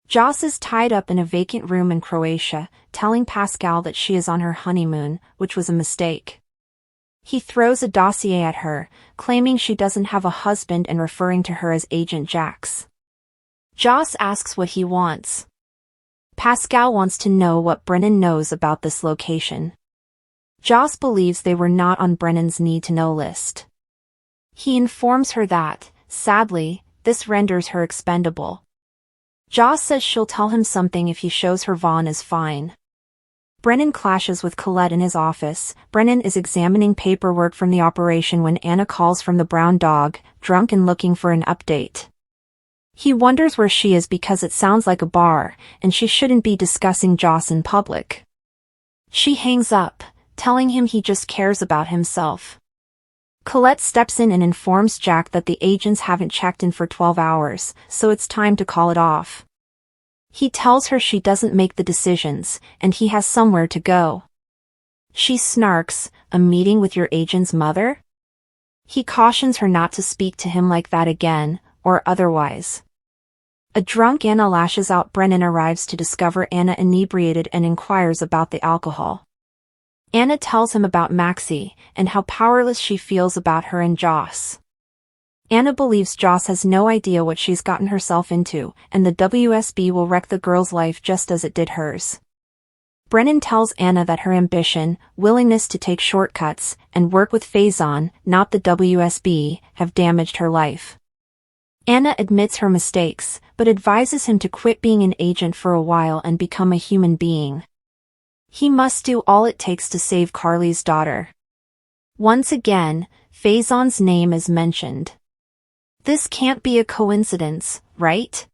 Joss is tied up in a vacant room in Croatia, telling Pascal that she is on her honeymoon, which was a mistake. He throws a dossier at her, claiming she doesn't have a husband and referring to her as Agent Jax. Joss asks what he wants. Pascal wants to know what Brennan knows about this location. Joss believes they were not on Brennan's need-to-know list. He informs her that, sadly, this renders her expendable. Joss says she'll tell him something if he shows her Vaughn is fine. Brennan clashes with Colette in his office. Brennan is examining paperwork from the operation when Anna calls from the Brown Dog, drunk and looking for an update. He wonders where she is because it sounds like a bar, and she shouldn't be discussing Joss in public. She hangs up, telling him he just cares about himself. Colette steps in and informs Jack that the agents haven't checked in for 12 hours, so it's time to call it off. He tells her she doesn't make the decisions, and he has somewhere to go. She snarks, "A meeting with your agent's mother?" He cautions her not to speak to him like that again, or otherwise. A drunk Anna lashes out. Brennan arrives to discover Anna inebriated and inquires about the alcohol. Anna tells him about MAXIE, and how powerless she feels about her and Joss. Anna believes Joss has no idea what she's gotten herself into, and the WSB will wreck the girl's life just as it did hers. Brennan tells Anna that her ambition, willingness to take shortcuts, and work with Faison, not the WSB, have damaged her life. Anna admits her mistakes, but advises him to quit being an agent for a while and become a human being. He must do all it takes to save Carly's daughter. Once again, Faison's name is mentioned. This can't be a coincidence, right?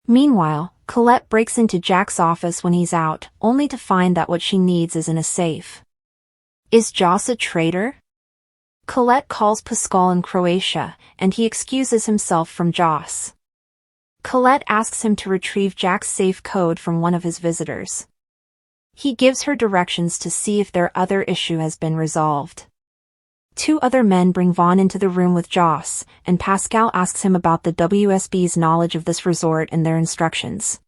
Meanwhile, Colette breaks into Jack's office when he's out, only to find that what she needs is in a safe. Is Joss a traitor? Colette calls Pascal in Croatia, and he excuses himself from Joss. Colette asks him to retrieve Jack's safe code from one of his visitors. He gives her directions to see if their other issue has been resolved. Two other men bring Vaughn into the room with Joss, and Pascal asks him about the WSB's knowledge of this resort and their instructions.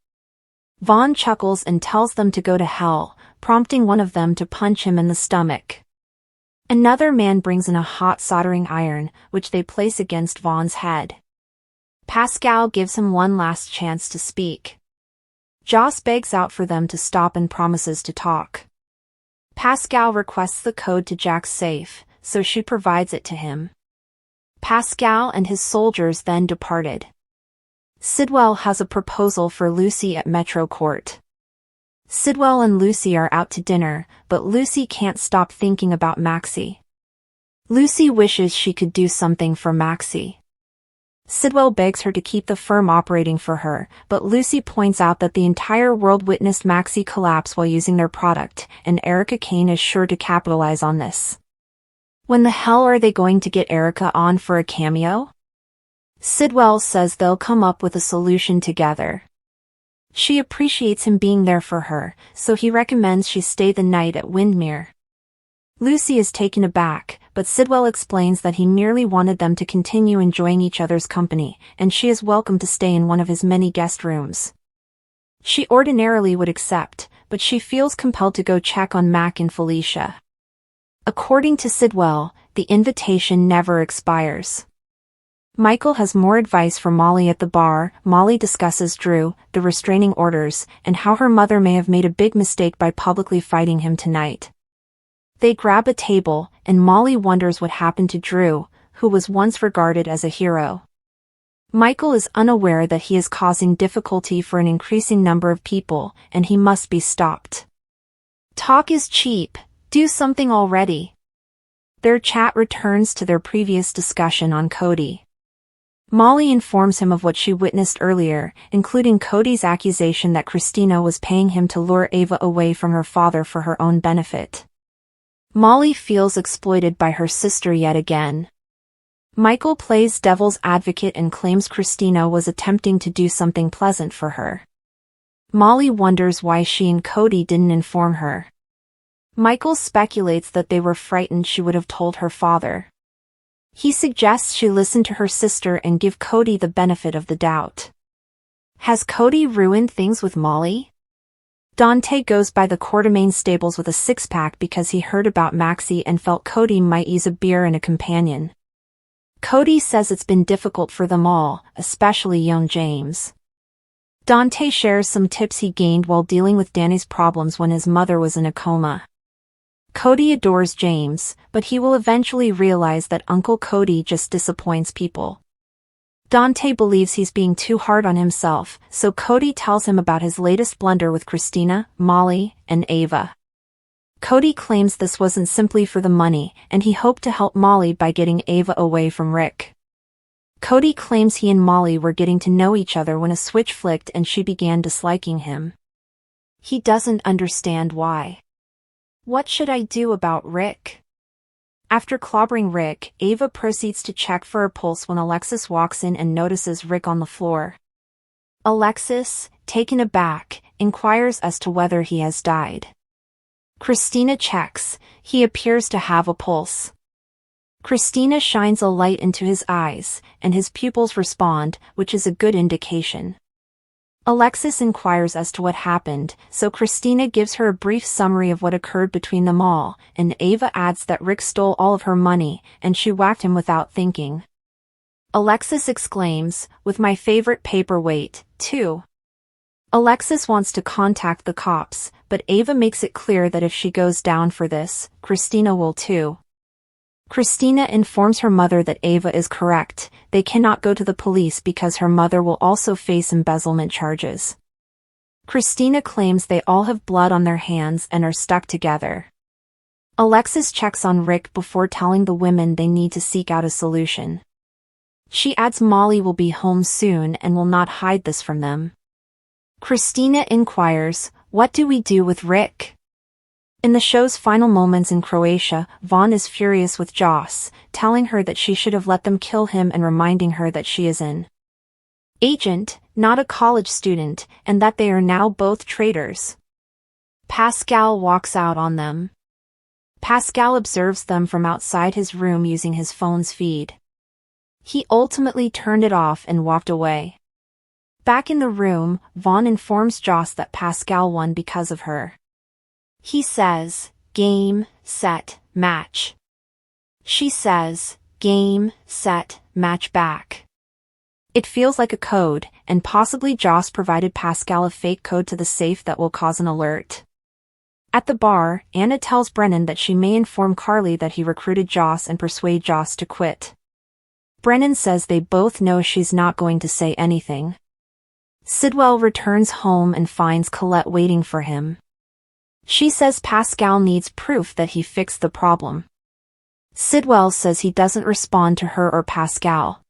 Vaughn chuckles and tells them to go to hell, prompting one of them to punch him in the stomach. Another man brings in a hot soldering iron, which they place against Vaughn's head. Pascal gives him one last chance to speak. Joss begs out for them to stop and promises to talk. Pascal requests the code to Jack's safe, so she provides it to him. Pascal and his soldiers then departed. Sidwell has a proposal for Lucy at Metro Court. Sidwell and Lucy are out to dinner, but Lucy can't stop thinking about MAXIE. Lucy wishes she could do something for MAXIE. Sidwell begs her to keep the firm operating for her, but Lucy points out that the entire world witnessed MAXIE collapse while using their product, and Erica Kane is sure to capitalize on this. When the hell are they going to get Erica on for a cameo? Sidwell says they'll come up with a solution together. She appreciates him being there for her, so he recommends she stay the night at Windmere. Lucy is taken aback, but Sidwell explains that he merely wanted them to continue enjoying each other's company, and she is welcome to stay in one of his many guest rooms. She ordinarily would accept, but she feels compelled to go check on Mac and Felicia. According to Sidwell, the invitation never expires. Michael has more advice for Molly at the bar. Molly discusses Drew, the restraining orders, and how her mother may have made a big mistake by publicly fighting him tonight. They grab a table, and Molly wonders what happened to Drew, who was once regarded as a hero. Michael is unaware that he is causing difficulty for an increasing number of people, and he must be stopped. Talk is cheap, do something already. Their chat returns to their previous discussion on Cody. Molly informs him of what she witnessed earlier, including Cody's accusation that Kristina was paying him to lure Ava away from her father for her own benefit. Molly feels exploited by her sister yet again. Michael plays devil's advocate and claims Kristina was attempting to do something pleasant for her. Molly wonders why she and Cody didn't inform her. Michael speculates that they were frightened she would have told her father. He suggests she listen to her sister and give Cody the benefit of the doubt. Has Cody ruined things with Molly? Dante goes by the Quartermain stables with a six-pack because he heard about MAXIE and felt Cody might use a beer and a companion. Cody says it's been difficult for them all, especially young James. Dante shares some tips he gained while dealing with Danny's problems when his mother was in a coma. Cody adores James, but he will eventually realize that Uncle Cody just disappoints people. Dante believes he's being too hard on himself, so Cody tells him about his latest blunder with Kristina, Molly, and Ava. Cody claims this wasn't simply for the money, and he hoped to help Molly by getting Ava away from Rick. Cody claims he and Molly were getting to know each other when a switch flicked and she began disliking him. He doesn't understand why. What should I do about Rick? After clobbering Rick, Ava proceeds to check for her pulse when Alexis walks in and notices Rick on the floor. Alexis, taken aback, inquires as to whether he has died. Kristina checks. He appears to have a pulse. Kristina shines a light into his eyes, and his pupils respond, which is a good indication. Alexis inquires as to what happened, so Kristina gives her a brief summary of what occurred between them all, and Ava adds that Rick stole all of her money, and she whacked him without thinking. Alexis exclaims, "With my favorite paperweight, too." Alexis wants to contact the cops, but Ava makes it clear that if she goes down for this, Kristina will too. Kristina informs her mother that Ava is correct. They cannot go to the police because her mother will also face embezzlement charges. Kristina claims they all have blood on their hands and are stuck together. Alexis checks on Rick before telling the women they need to seek out a solution. She adds Molly will be home soon and will not hide this from them. Kristina inquires, "What do we do with Rick?" In the show's final moments in Croatia, Vaughn is furious with Joss, telling her that she should have let them kill him and reminding her that she is an agent, not a college student, and that they are now both traitors. Pascal walks out on them. Pascal observes them from outside his room using his phone's feed. He ultimately turned it off and walked away. Back in the room, Vaughn informs Joss that Pascal won because of her. He says, "Game, set, match." She says, "Game, set, match back." It feels like a code, and possibly Joss provided Pascal a fake code to the safe that will cause an alert. At the bar, Anna tells Brennan that she may inform Carly that he recruited Joss and persuade Joss to quit. Brennan says they both know she's not going to say anything. Sidwell returns home and finds Colette waiting for him. She says Pascal needs proof that he fixed the problem. Sidwell says he doesn't respond to her or Pascal.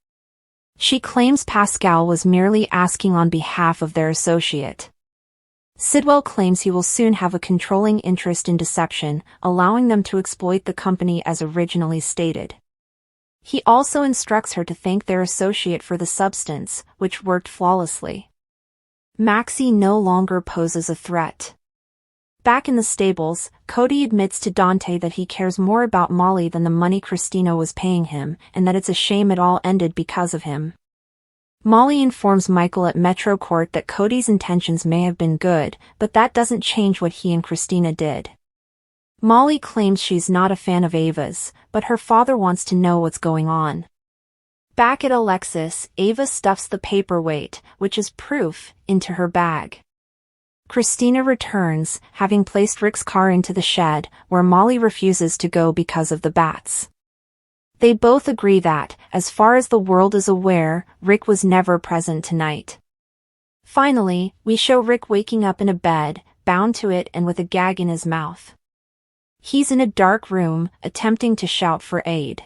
She claims Pascal was merely asking on behalf of their associate. Sidwell claims he will soon have a controlling interest in deception, allowing them to exploit the company as originally stated. He also instructs her to thank their associate for the substance, which worked flawlessly. Maxie no longer poses a threat. Back in the stables, Cody admits to Dante that he cares more about Molly than the money Kristina was paying him, and that it's a shame it all ended because of him. Molly informs Michael at Metro Court that Cody's intentions may have been good, but that doesn't change what he and Kristina did. Molly claims she's not a fan of Ava's, but her father wants to know what's going on. Back at Alexis, Ava stuffs the paperweight, which is proof, into her bag. Kristina returns, having placed Rick's car into the shed, where Molly refuses to go because of the bats. They both agree that, as far as the world is aware, Rick was never present tonight. Finally, we show Rick waking up in a bed, bound to it and with a gag in his mouth. He's in a dark room, attempting to shout for aid.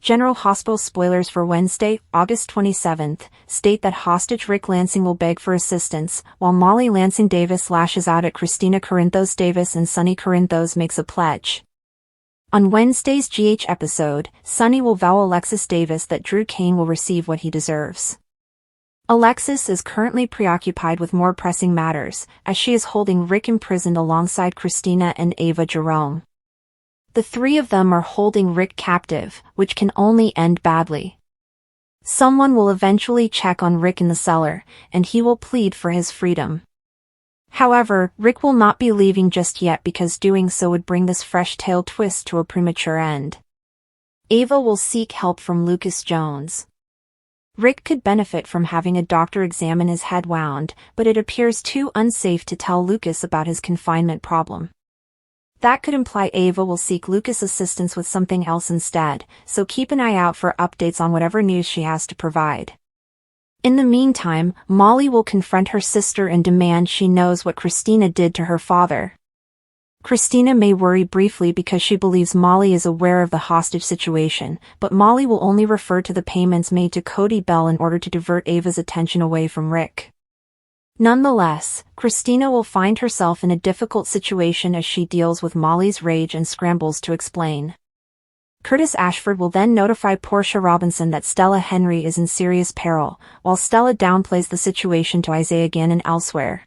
General Hospital spoilers for Wednesday, August 27th, state that hostage Rick Lansing will beg for assistance, while Molly Lansing Davis lashes out at Kristina Corinthos Davis and Sonny Corinthos makes a pledge. On Wednesday's GH episode, Sonny will vow Alexis Davis that Drew Kane will receive what he deserves. Alexis is currently preoccupied with more pressing matters, as she is holding Rick imprisoned alongside Kristina and Ava Jerome. The three of them are holding Rick captive, which can only end badly. Someone will eventually check on Rick in the cellar, and he will plead for his freedom. However, Rick will not be leaving just yet because doing so would bring this fresh tale twist to a premature end. Ava will seek help from Lucas Jones. Rick could benefit from having a doctor examine his head wound, but it appears too unsafe to tell Lucas about his confinement problem. That could imply Ava will seek Lucas' assistance with something else instead, so keep an eye out for updates on whatever news she has to provide. In the meantime, Molly will confront her sister and demand she knows what Kristina did to her father. Kristina may worry briefly because she believes Molly is aware of the hostage situation, but Molly will only refer to the payments made to Cody Bell in order to divert Ava's attention away from Rick. Nonetheless, Kristina will find herself in a difficult situation as she deals with Molly's rage and scrambles to explain. Curtis Ashford will then notify Portia Robinson that Stella Henry is in serious peril, while Stella downplays the situation to Isaiah Gannon elsewhere.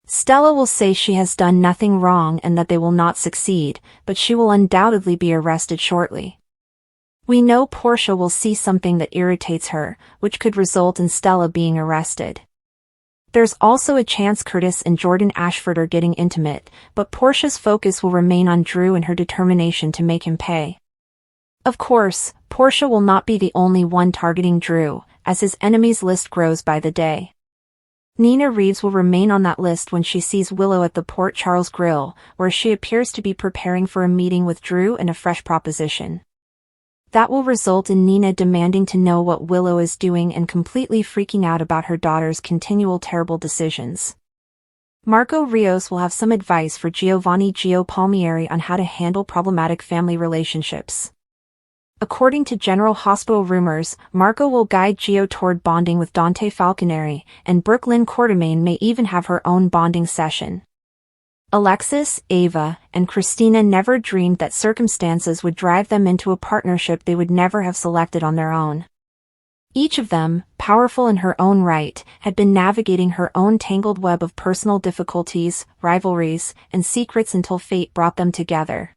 Stella will say she has done nothing wrong and that they will not succeed, but she will undoubtedly be arrested shortly. We know Portia will see something that irritates her, which could result in Stella being arrested. There's also a chance Curtis and Jordan Ashford are getting intimate, but Portia's focus will remain on Drew and her determination to make him pay. Of course, Portia will not be the only one targeting Drew, as his enemies list grows by the day. Nina Reeves will remain on that list when she sees Willow at the Port Charles Grill, where she appears to be preparing for a meeting with Drew and a fresh proposition. That will result in Nina demanding to know what Willow is doing and completely freaking out about her daughter's continual terrible decisions. Marco Rios will have some advice for Giovanni Gio Palmieri on how to handle problematic family relationships. According to General Hospital rumors, Marco will guide Gio toward bonding with Dante Falconeri, and Brooklyn Quartermain may even have her own bonding session. Alexis, Ava, and Kristina never dreamed that circumstances would drive them into a partnership they would never have selected on their own. Each of them, powerful in her own right, had been navigating her own tangled web of personal difficulties, rivalries, and secrets until fate brought them together.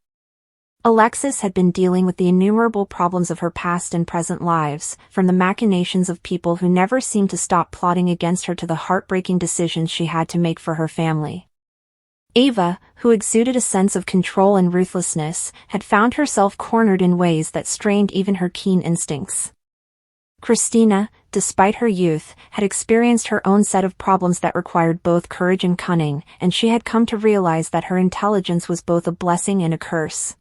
Alexis had been dealing with the innumerable problems of her past and present lives, from the machinations of people who never seemed to stop plotting against her to the heartbreaking decisions she had to make for her family. Ava, who exuded a sense of control and ruthlessness, had found herself cornered in ways that strained even her keen instincts. Kristina, despite her youth, had experienced her own set of problems that required both courage and cunning, and she had come to realize that her intelligence was both a blessing and a curse.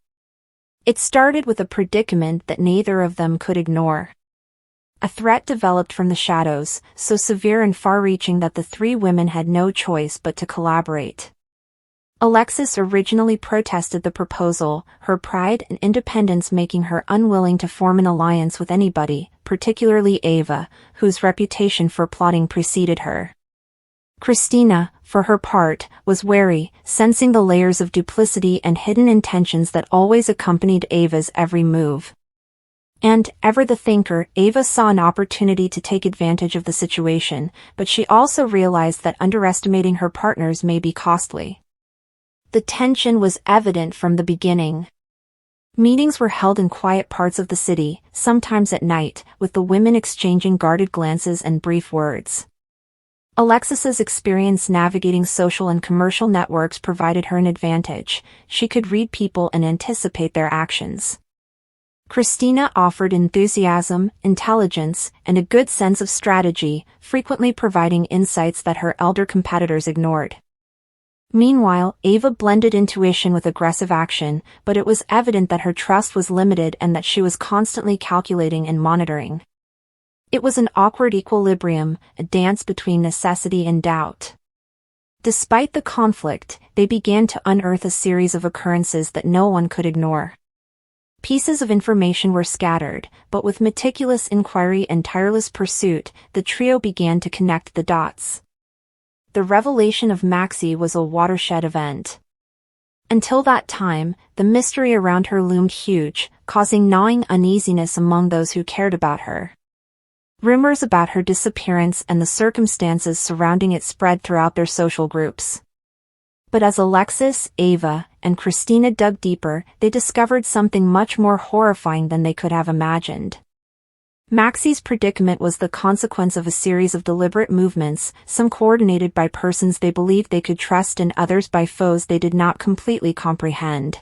It started with a predicament that neither of them could ignore. A threat developed from the shadows, so severe and far-reaching that the three women had no choice but to collaborate. Alexis originally protested the proposal, her pride and independence making her unwilling to form an alliance with anybody, particularly Ava, whose reputation for plotting preceded her. Kristina, for her part, was wary, sensing the layers of duplicity and hidden intentions that always accompanied Ava's every move. And, ever the thinker, Ava saw an opportunity to take advantage of the situation, but she also realized that underestimating her partners may be costly. The tension was evident from the beginning. Meetings were held in quiet parts of the city, sometimes at night, with the women exchanging guarded glances and brief words. Alexis's experience navigating social and commercial networks provided her an advantage. She could read people and anticipate their actions. Kristina offered enthusiasm, intelligence, and a good sense of strategy, frequently providing insights that her elder competitors ignored. Meanwhile, Ava blended intuition with aggressive action, but it was evident that her trust was limited and that she was constantly calculating and monitoring. It was an awkward equilibrium, a dance between necessity and doubt. Despite the conflict, they began to unearth a series of occurrences that no one could ignore. Pieces of information were scattered, but with meticulous inquiry and tireless pursuit, the trio began to connect the dots. The revelation of MAXIE was a watershed event. Until that time, the mystery around her loomed huge, causing gnawing uneasiness among those who cared about her. Rumors about her disappearance and the circumstances surrounding it spread throughout their social groups. But as Alexis, Ava, and Kristina dug deeper, they discovered something much more horrifying than they could have imagined. Maxie's predicament was the consequence of a series of deliberate movements, some coordinated by persons they believed they could trust and others by foes they did not completely comprehend.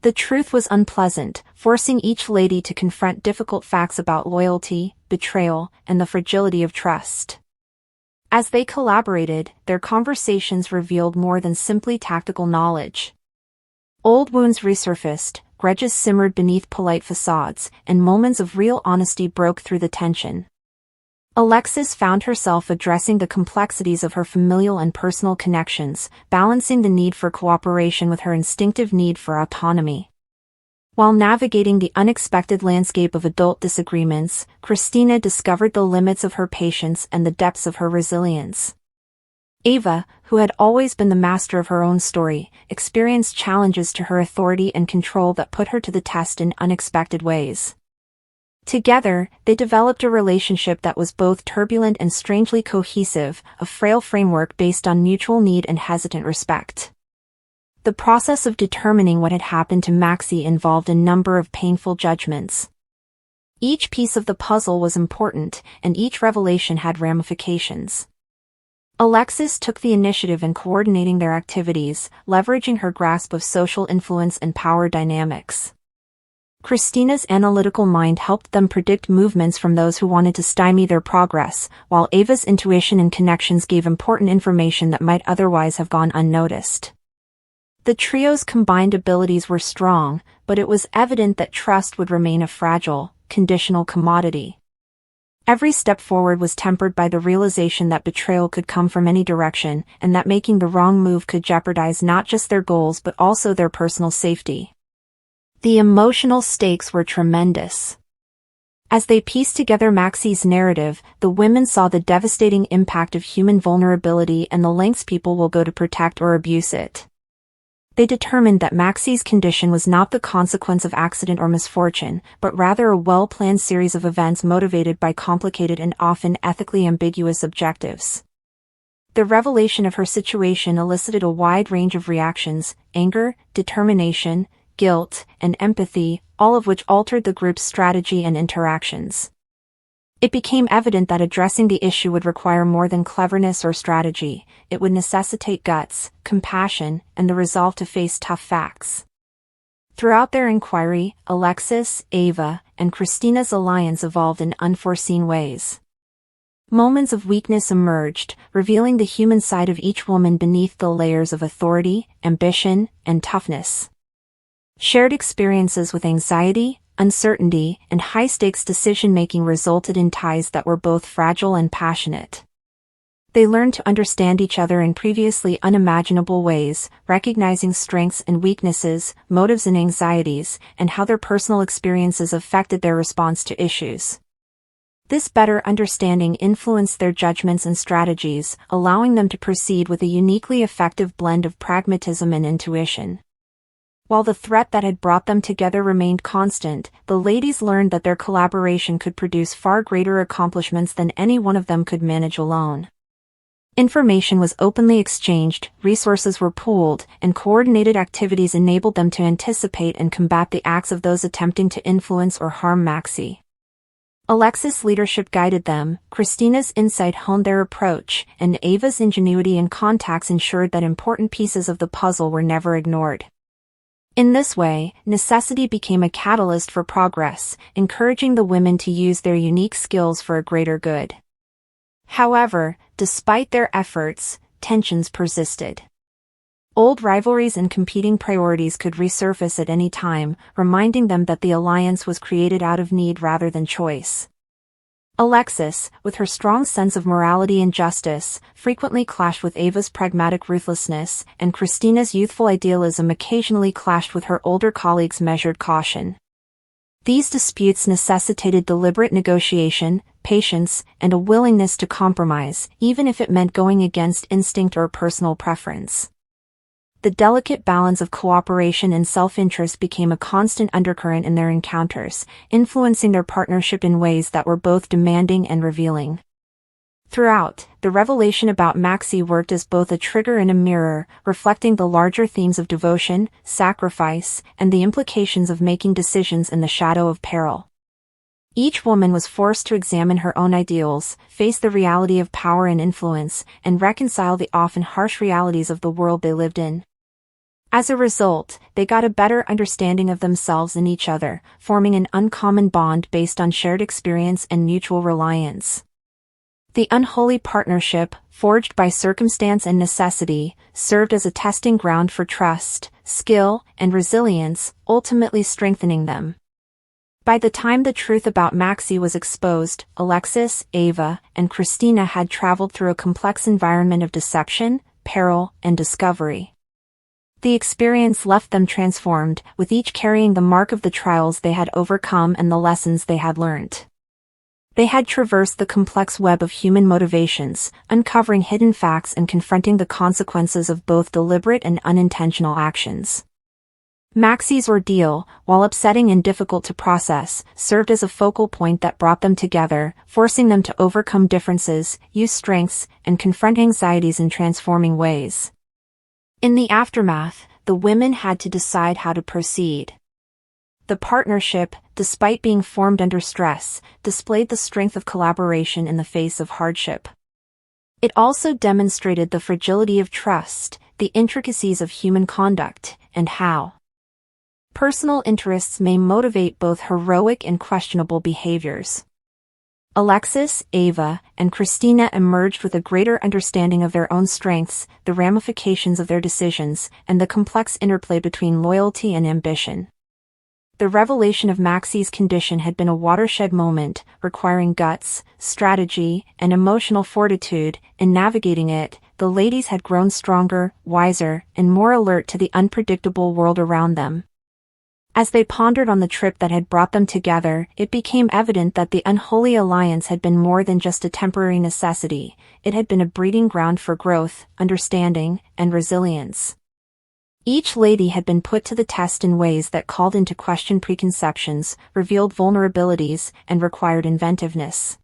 The truth was unpleasant, forcing each lady to confront difficult facts about loyalty, betrayal, and the fragility of trust. As they collaborated, their conversations revealed more than simply tactical knowledge. Old wounds resurfaced, grudges simmered beneath polite facades, and moments of real honesty broke through the tension. Alexis found herself addressing the complexities of her familial and personal connections, balancing the need for cooperation with her instinctive need for autonomy. While navigating the unexpected landscape of adult disagreements, Kristina discovered the limits of her patience and the depths of her resilience. Ava, who had always been the master of her own story, experienced challenges to her authority and control that put her to the test in unexpected ways. Together, they developed a relationship that was both turbulent and strangely cohesive, a frail framework based on mutual need and hesitant respect. The process of determining what had happened to Maxie involved a number of painful judgments. Each piece of the puzzle was important, and each revelation had ramifications. Alexis took the initiative in coordinating their activities, leveraging her grasp of social influence and power dynamics. Kristina's analytical mind helped them predict movements from those who wanted to stymie their progress, while Ava's intuition and connections gave important information that might otherwise have gone unnoticed. The trio's combined abilities were strong, but it was evident that trust would remain a fragile, conditional commodity. Every step forward was tempered by the realization that betrayal could come from any direction, and that making the wrong move could jeopardize not just their goals but also their personal safety. The emotional stakes were tremendous. As they pieced together Maxie's narrative, the women saw the devastating impact of human vulnerability and the lengths people will go to protect or abuse it. They determined that Maxie's condition was not the consequence of accident or misfortune, but rather a well-planned series of events motivated by complicated and often ethically ambiguous objectives. The revelation of her situation elicited a wide range of reactions: anger, determination, guilt, and empathy, all of which altered the group's strategy and interactions. It became evident that addressing the issue would require more than cleverness or strategy. It would necessitate guts, compassion, and the resolve to face tough facts. Throughout their inquiry, Alexis, Ava, and Kristina's alliance evolved in unforeseen ways. Moments of weakness emerged, revealing the human side of each woman beneath the layers of authority, ambition, and toughness. Shared experiences with anxiety, uncertainty, and high-stakes decision-making resulted in ties that were both fragile and passionate. They learned to understand each other in previously unimaginable ways, recognizing strengths and weaknesses, motives and anxieties, and how their personal experiences affected their response to issues. This better understanding influenced their judgments and strategies, allowing them to proceed with a uniquely effective blend of pragmatism and intuition. While the threat that had brought them together remained constant, the ladies learned that their collaboration could produce far greater accomplishments than any one of them could manage alone. Information was openly exchanged, resources were pooled, and coordinated activities enabled them to anticipate and combat the acts of those attempting to influence or harm Maxie. Alexis' leadership guided them, Kristina's insight honed their approach, and Ava's ingenuity and contacts ensured that important pieces of the puzzle were never ignored. In this way, necessity became a catalyst for progress, encouraging the women to use their unique skills for a greater good. However, despite their efforts, tensions persisted. Old rivalries and competing priorities could resurface at any time, reminding them that the alliance was created out of need rather than choice. Alexis, with her strong sense of morality and justice, frequently clashed with Ava's pragmatic ruthlessness, and Kristina's youthful idealism occasionally clashed with her older colleagues' measured caution. These disputes necessitated deliberate negotiation, patience, and a willingness to compromise, even if it meant going against instinct or personal preference. The delicate balance of cooperation and self-interest became a constant undercurrent in their encounters, influencing their partnership in ways that were both demanding and revealing. Throughout, the revelation about Maxie worked as both a trigger and a mirror, reflecting the larger themes of devotion, sacrifice, and the implications of making decisions in the shadow of peril. Each woman was forced to examine her own ideals, face the reality of power and influence, and reconcile the often harsh realities of the world they lived in. As a result, they got a better understanding of themselves and each other, forming an uncommon bond based on shared experience and mutual reliance. The unholy partnership, forged by circumstance and necessity, served as a testing ground for trust, skill, and resilience, ultimately strengthening them. By the time the truth about MAXIE was exposed, Alexis, Ava, and Kristina had traveled through a complex environment of deception, peril, and discovery. The experience left them transformed, with each carrying the mark of the trials they had overcome and the lessons they had learned. They had traversed the complex web of human motivations, uncovering hidden facts and confronting the consequences of both deliberate and unintentional actions. MAXIE's ordeal, while upsetting and difficult to process, served as a focal point that brought them together, forcing them to overcome differences, use strengths, and confront anxieties in transforming ways. In the aftermath, the women had to decide how to proceed. The partnership, despite being formed under stress, displayed the strength of collaboration in the face of hardship. It also demonstrated the fragility of trust, the intricacies of human conduct, and how personal interests may motivate both heroic and questionable behaviors. Alexis, Ava, and Kristina emerged with a greater understanding of their own strengths, the ramifications of their decisions, and the complex interplay between loyalty and ambition. The revelation of MAXIE's condition had been a watershed moment, requiring guts, strategy, and emotional fortitude. In navigating it, the ladies had grown stronger, wiser, and more alert to the unpredictable world around them. As they pondered on the trip that had brought them together, it became evident that the unholy alliance had been more than just a temporary necessity. It had been a breeding ground for growth, understanding, and resilience. Each lady had been put to the test in ways that called into question preconceptions, revealed vulnerabilities, and required inventiveness.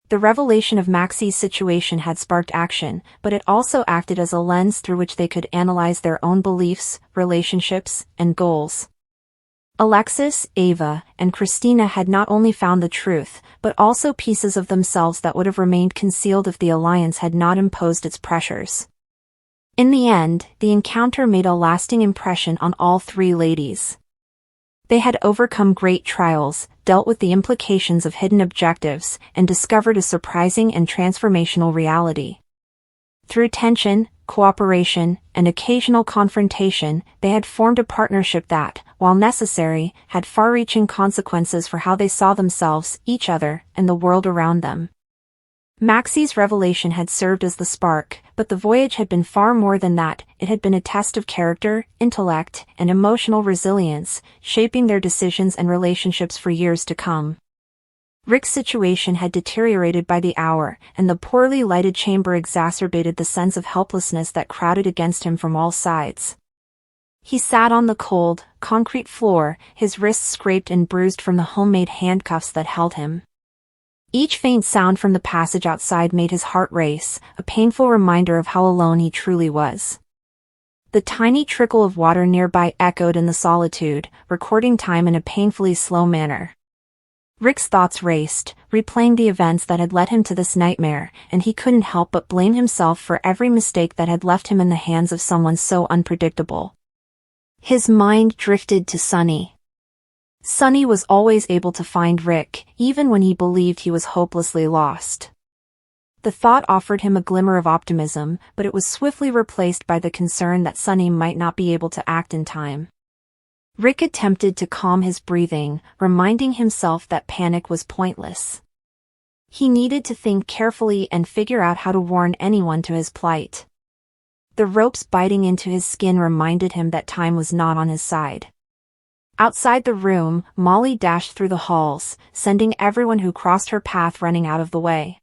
The revelation of MAXIE's situation had sparked action, but it also acted as a lens through which they could analyze their own beliefs, relationships, and goals. Alexis, Ava, and Kristina had not only found the truth, but also pieces of themselves that would have remained concealed if the alliance had not imposed its pressures. In the end, the encounter made a lasting impression on all three ladies. They had overcome great trials, dealt with the implications of hidden objectives, and discovered a surprising and transformational reality. Through tension, cooperation, and occasional confrontation, they had formed a partnership that, while necessary, had far-reaching consequences for how they saw themselves, each other, and the world around them. MAXIE's revelation had served as the spark, but the voyage had been far more than that. It had been a test of character, intellect, and emotional resilience, shaping their decisions and relationships for years to come. Rick's situation had deteriorated by the hour, and the poorly lighted chamber exacerbated the sense of helplessness that crowded against him from all sides. He sat on the cold, concrete floor, his wrists scraped and bruised from the homemade handcuffs that held him. Each faint sound from the passage outside made his heart race, a painful reminder of how alone he truly was. The tiny trickle of water nearby echoed in the solitude, recording time in a painfully slow manner. Rick's thoughts raced, replaying the events that had led him to this nightmare, and he couldn't help but blame himself for every mistake that had left him in the hands of someone so unpredictable. His mind drifted to Sunny. Sunny was always able to find Rick, even when he believed he was hopelessly lost. The thought offered him a glimmer of optimism, but it was swiftly replaced by the concern that Sunny might not be able to act in time. Rick attempted to calm his breathing, reminding himself that panic was pointless. He needed to think carefully and figure out how to warn anyone to his plight. The ropes biting into his skin reminded him that time was not on his side. Outside the room, Molly dashed through the halls, sending everyone who crossed her path running out of the way.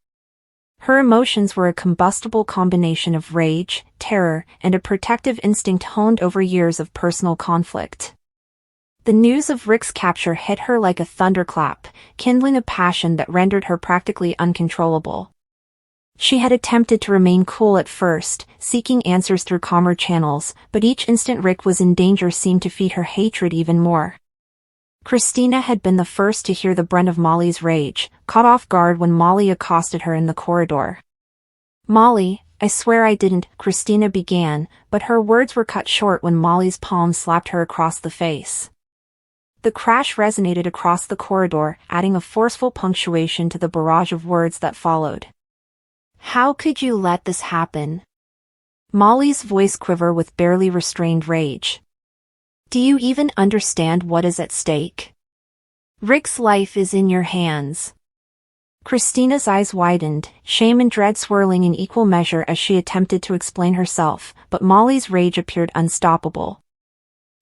Her emotions were a combustible combination of rage, terror, and a protective instinct honed over years of personal conflict. The news of Rick's capture hit her like a thunderclap, kindling a passion that rendered her practically uncontrollable. She had attempted to remain cool at first, seeking answers through calmer channels, but each instant Rick was in danger seemed to feed her hatred even more. Kristina had been the first to hear the brunt of Molly's rage, caught off guard when Molly accosted her in the corridor. "Molly, I swear I didn't," Kristina began, but her words were cut short when Molly's palm slapped her across the face. The crash resonated across the corridor, adding a forceful punctuation to the barrage of words that followed. "How could you let this happen?" Molly's voice quivered with barely restrained rage. "Do you even understand what is at stake? Rick's life is in your hands." Kristina's eyes widened, shame and dread swirling in equal measure as she attempted to explain herself, but Molly's rage appeared unstoppable.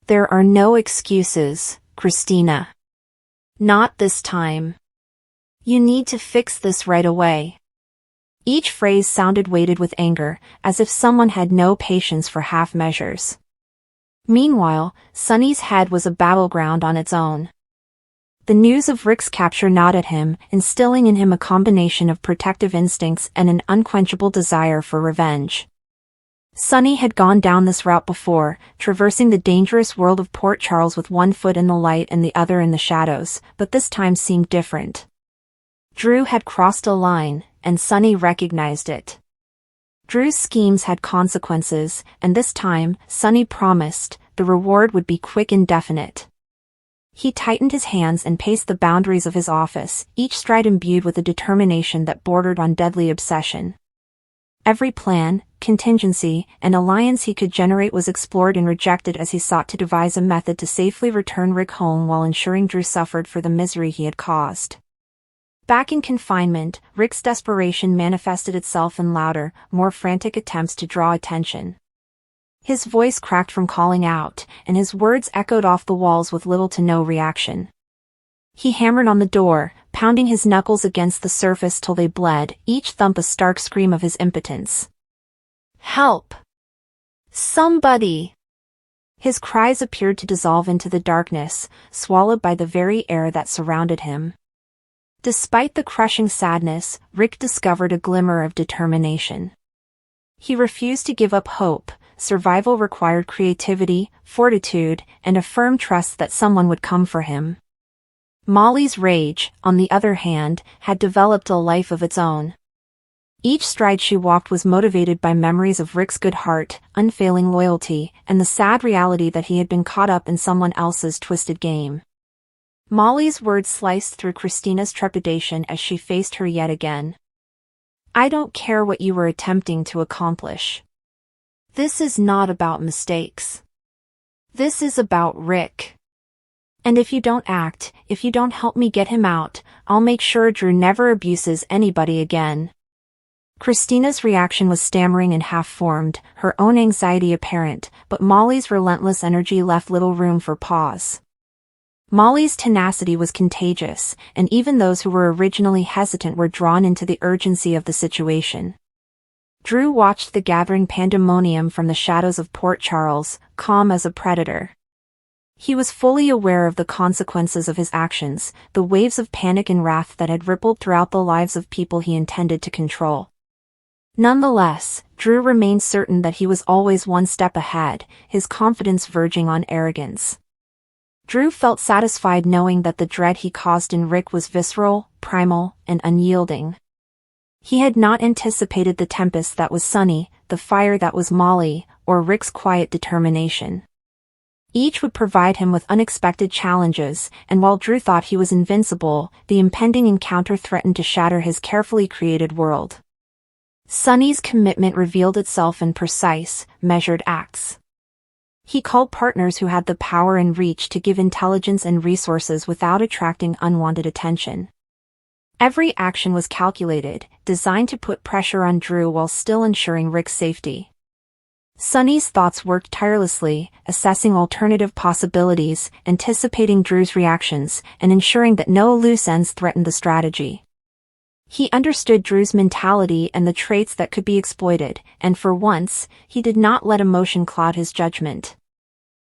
"There are no excuses, Kristina. Not this time. You need to fix this right away." Each phrase sounded weighted with anger, as if someone had no patience for half measures. Meanwhile, Sunny's head was a battleground on its own. The news of Rick's capture gnawed at him, instilling in him a combination of protective instincts and an unquenchable desire for revenge. Sunny had gone down this route before, traversing the dangerous world of Port Charles with one foot in the light and the other in the shadows, but this time seemed different. Drew had crossed a line, and Sunny recognized it. Drew's schemes had consequences, and this time, Sunny promised, the reward would be quick and definite. He tightened his hands and paced the boundaries of his office, each stride imbued with a determination that bordered on deadly obsession. Every plan, contingency, and alliance he could generate was explored and rejected as he sought to devise a method to safely return Rick home while ensuring Drew suffered for the misery he had caused. Back in confinement, Rick's desperation manifested itself in louder, more frantic attempts to draw attention. His voice cracked from calling out, and his words echoed off the walls with little to no reaction. He hammered on the door, pounding his knuckles against the surface till they bled, each thump a stark scream of his impotence. "Help! Somebody!" His cries appeared to dissolve into the darkness, swallowed by the very air that surrounded him. Despite the crushing sadness, Rick discovered a glimmer of determination. He refused to give up hope. Survival required creativity, fortitude, and a firm trust that someone would come for him. Molly's rage, on the other hand, had developed a life of its own. Each stride she walked was motivated by memories of Rick's good heart, unfailing loyalty, and the sad reality that he had been caught up in someone else's twisted game. Molly's words sliced through Kristina's trepidation as she faced her yet again. "I don't care what you were attempting to accomplish. This is not about mistakes. This is about Rick. And if you don't act, if you don't help me get him out, I'll make sure Drew never abuses anybody again." Kristina's reaction was stammering and half-formed, her own anxiety apparent, but Molly's relentless energy left little room for pause. Molly's tenacity was contagious, and even those who were originally hesitant were drawn into the urgency of the situation. Drew watched the gathering pandemonium from the shadows of Port Charles, calm as a predator. He was fully aware of the consequences of his actions, the waves of panic and wrath that had rippled throughout the lives of people he intended to control. Nonetheless, Drew remained certain that he was always one step ahead, his confidence verging on arrogance. Drew felt satisfied knowing that the dread he caused in Rick was visceral, primal, and unyielding. He had not anticipated the tempest that was Sunny, the fire that was Molly, or Rick's quiet determination. Each would provide him with unexpected challenges, and while Drew thought he was invincible, the impending encounter threatened to shatter his carefully created world. Sunny's commitment revealed itself in precise, measured acts. He called partners who had the power and reach to give intelligence and resources without attracting unwanted attention. Every action was calculated, designed to put pressure on Drew while still ensuring Rick's safety. Sunny's thoughts worked tirelessly, assessing alternative possibilities, anticipating Drew's reactions, and ensuring that no loose ends threatened the strategy. He understood Drew's mentality and the traits that could be exploited, and for once, he did not let emotion cloud his judgment.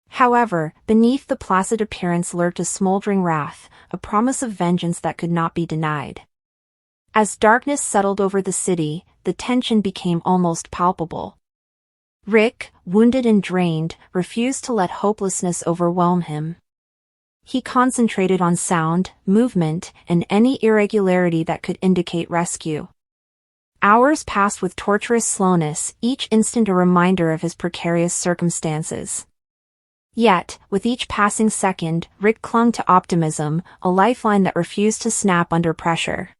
However, beneath the placid appearance lurked a smoldering wrath, a promise of vengeance that could not be denied. As darkness settled over the city, the tension became almost palpable. Rick, wounded and drained, refused to let hopelessness overwhelm him. He concentrated on sound, movement, and any irregularity that could indicate rescue. Hours passed with torturous slowness, each instant a reminder of his precarious circumstances. Yet, with each passing second, Rick clung to optimism, a lifeline that refused to snap under pressure.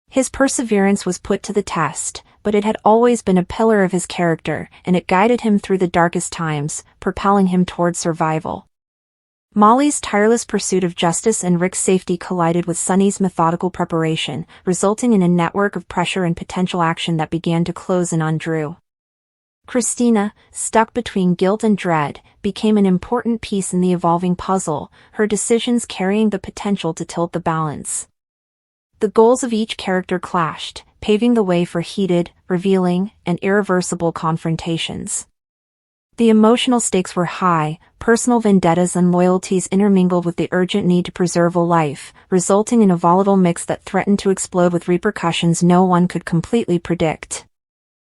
His perseverance was put to the test, but it had always been a pillar of his character, and it guided him through the darkest times, propelling him toward survival. Molly's tireless pursuit of justice and Rick's safety collided with Sonny's methodical preparation, resulting in a network of pressure and potential action that began to close in on Drew. Kristina, stuck between guilt and dread, became an important piece in the evolving puzzle, her decisions carrying the potential to tilt the balance. The goals of each character clashed, paving the way for heated, revealing, and irreversible confrontations. The emotional stakes were high, personal vendettas and loyalties intermingled with the urgent need to preserve a life, resulting in a volatile mix that threatened to explode with repercussions no one could completely predict.